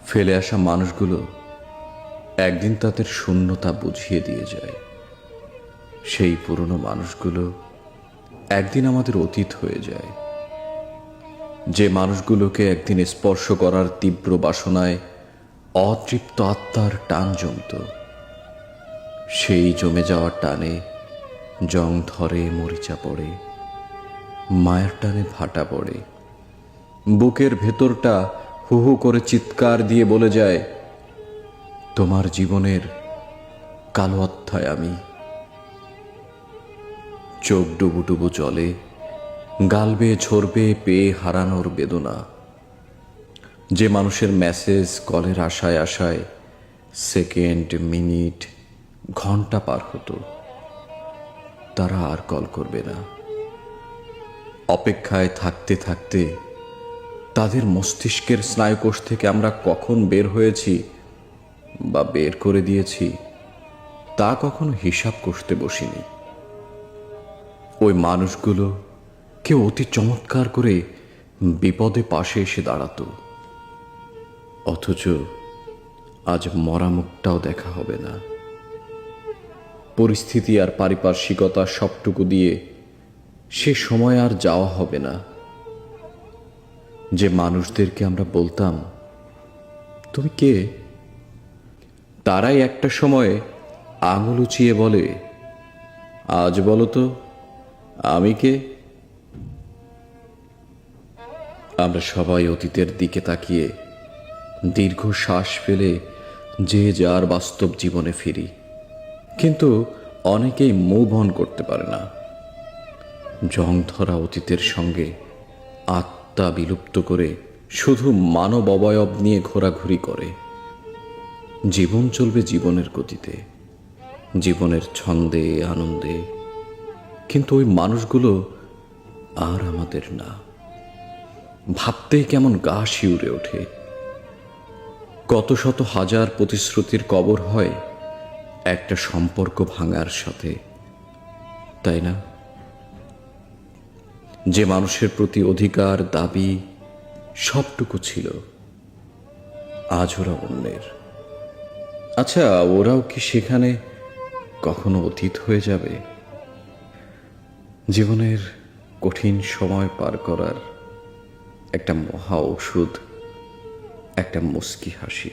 ফেলে আসা মানুষগুলো একদিন তাদের শূন্যতা বুঝিয়ে দিয়ে যায়। সেই পুরনো মানুষগুলো একদিন আমাদের অতীত হয়ে যায়। যে মানুষগুলোকে একদিন স্পর্শ করার তীব্র বাসনায় অতৃপ্ত আত্মার টান জমত, সেই জমে যাওয়ার টানে জং ধরে, মরিচা পড়ে, মায়ের টানে ভাটা পড়ে, বুকের ভেতরটা হু হু করে চিৎকার দিয়ে বলে যায়, তোমার জীবনের কালো অধ্যায় আমি। চোখ ডুবুডুবু জলে, গাল বেয়ে ঝরবে পেয়ে হারানোর বেদনা। যে মানুষের মেসেজ কলের আশায় আশায় সেকেন্ড, মিনিট, ঘন্টা পার হতো, তারা আর কল করবে না। অপেক্ষায় থাকতে থাকতে তাদের মস্তিষ্কের স্নায়ুকোষ থেকে আমরা কখন বের হয়েছি বা বের করে দিয়েছি তা কখনো হিসাব করতে বসিনি। ওই মানুষগুলো কেউ অতি চমৎকার করে বিপদে পাশে এসে দাঁড়াতো, অথচ আজ মরা মুখটাও দেখা হবে না। পরিস্থিতি আর পারিপার্শ্বিকতা সবটুকু দিয়ে সে সময় আর যাওয়া হবে না। যে মানুষদেরকে আমরা বলতাম, তুমি কে, তারাই একটা সময়ে আঙুল উঁচিয়ে বলে, আজ বলো তো আমি কে। আমরা সবাই অতীতের দিকে তাকিয়ে দীর্ঘ শ্বাস ফেলে যে যার বাস্তব জীবনে ফিরি, কিন্তু অনেকেই মুভ অন করতে পারে না। জং ধরা অতীতের সঙ্গে আত্মা বিলুপ্ত করে শুধু মানব অবয়ব নিয়ে ঘোরাঘুরি করে। জীবন চলবে জীবনের গতিতে, জীবনের ছন্দে, আনন্দে, কিন্তু ওই মানুষগুলো আর আমাদের না। ভাবতেই কেমন গা শিউরে ওঠে। কত শত হাজার প্রতিশ্রুতির কবর হয় একটা সম্পর্ক ভাঙার সাথে, তাই না? যে মানুষের প্রতি অধিকার, দাবি সবটুকু ছিল, আজ ওরা অন্যের। আচ্ছা, ওরাও কি সেখানে কখনো অতীত হয়ে যাবে? জীবনের কঠিন সময় পার করার একটা মহা ঔষধ, একটা মুস্কি হাসি।